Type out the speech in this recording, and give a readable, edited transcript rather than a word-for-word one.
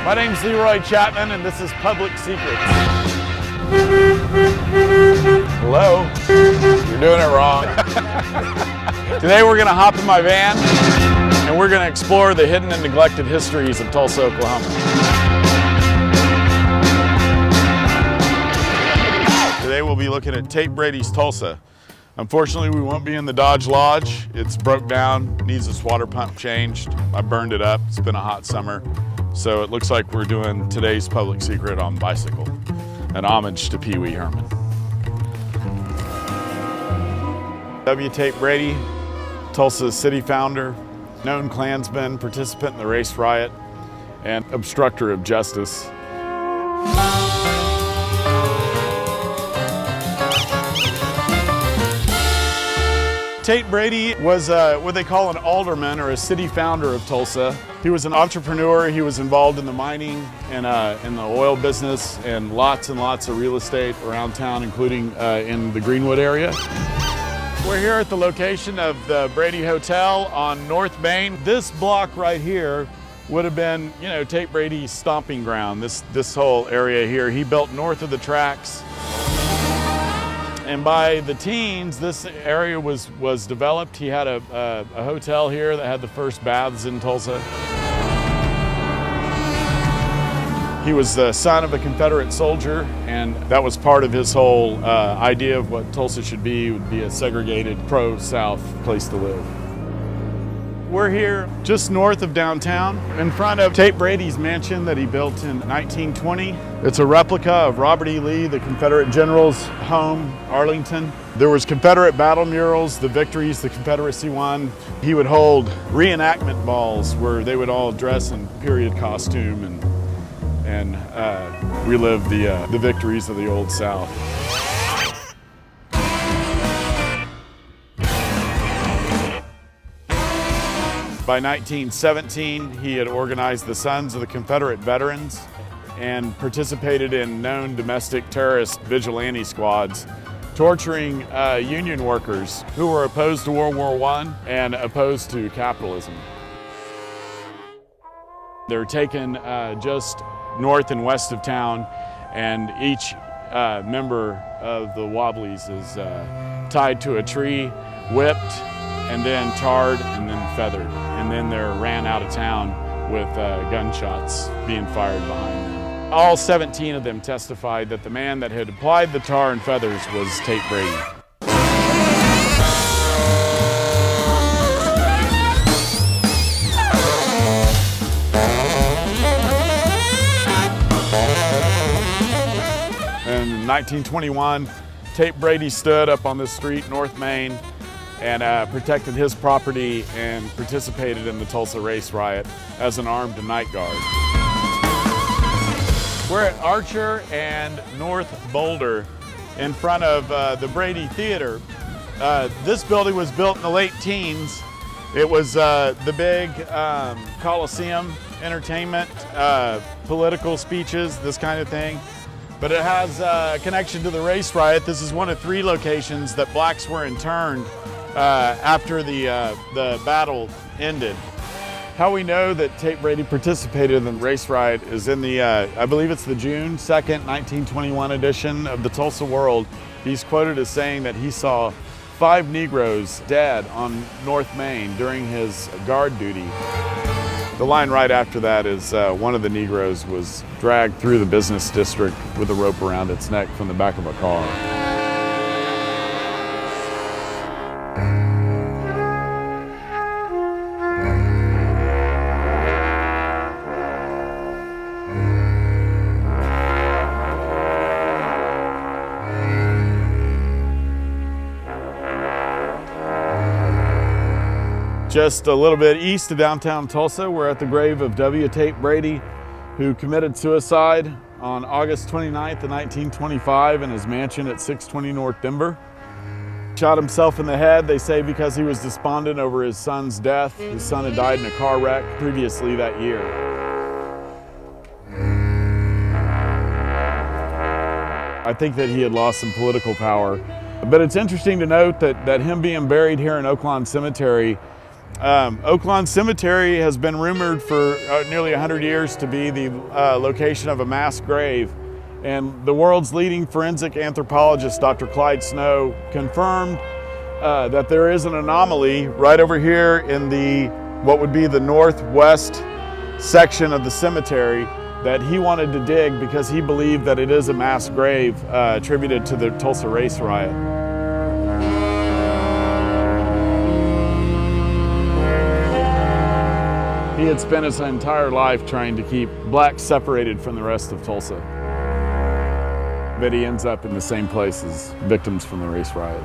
My name's Roy Chapman, and this is Public Secrets. Hello? You're doing it wrong. Today we're going to hop in my van, and we're going to explore the hidden and neglected histories of Tulsa, Oklahoma. Today we'll be looking at Tate Brady's Tulsa. Unfortunately, we won't be in the Dodge Lodge. It's broke down, needs its water pump changed. I burned it up. It's been a hot summer. So it looks like we're doing today's Public Secret on bicycle, an homage to Pee Wee Herman. W. Tate Brady, Tulsa's city founder, known Klansman, participant in the race riot, and obstructor of justice. Tate Brady was what they call an alderman, or a city founder of Tulsa. He was an entrepreneur. He was involved in the mining and in the oil business, and lots of real estate around town, including in the Greenwood area. We're here at the location of the Brady Hotel on North Main. This block right here would have been, Tate Brady's stomping ground. This whole area here, he built north of the tracks. And by the teens, this area was developed. He had a hotel here that had the first baths in Tulsa. He was the son of a Confederate soldier, and that was part of his whole idea of what Tulsa should be. It would be a segregated, pro-South place to live. We're here just north of downtown, in front of Tate Brady's mansion that he built in 1920. It's a replica of Robert E. Lee, the Confederate general's home, Arlington. There was Confederate battle murals, the victories the Confederacy won. He would hold reenactment balls where they would all dress in period costume and relive the victories of the Old South. By 1917, he had organized the Sons of the Confederate Veterans and participated in known domestic terrorist vigilante squads, torturing Union workers who were opposed to World War I and opposed to capitalism. They were taken just north and west of town, and each member of the Wobblies is tied to a tree, whipped, and then tarred, and then feathered. And then they're ran out of town with gunshots being fired behind them. All 17 of them testified that the man that had applied the tar and feathers was Tate Brady. In 1921, Tate Brady stood up on this street, North Main, and protected his property and participated in the Tulsa race riot as an armed night guard. We're at Archer and North Boulder in front of the Brady Theater. This building was built in the late teens. It was the big Coliseum entertainment, political speeches, this kind of thing. But it has a connection to the race riot. This is one of 3 locations that blacks were interned after the battle ended. How we know that Tate Brady participated in the race riot is in the, I believe it's the June 2nd, 1921 edition of the Tulsa World. He's quoted as saying that he saw 5 Negroes dead on North Main during his guard duty. The line right after that is one of the Negroes was dragged through the business district with a rope around its neck from the back of a car. Just a little bit east of downtown Tulsa, we're at the grave of W. Tate Brady, who committed suicide on August 29th of 1925 in his mansion at 620 North Denver. Shot himself in the head, they say, because he was despondent over his son's death. His son had died in a car wreck previously that year. I think that he had lost some political power. But it's interesting to note that him being buried here in Oaklawn Cemetery Oak Lawn Cemetery has been rumored for nearly 100 years to be the location of a mass grave. And the world's leading forensic anthropologist, Dr. Clyde Snow, confirmed that there is an anomaly right over here in what would be the northwest section of the cemetery that he wanted to dig because he believed that it is a mass grave attributed to the Tulsa race riot. He had spent his entire life trying to keep blacks separated from the rest of Tulsa. But he ends up in the same place as victims from the race riot.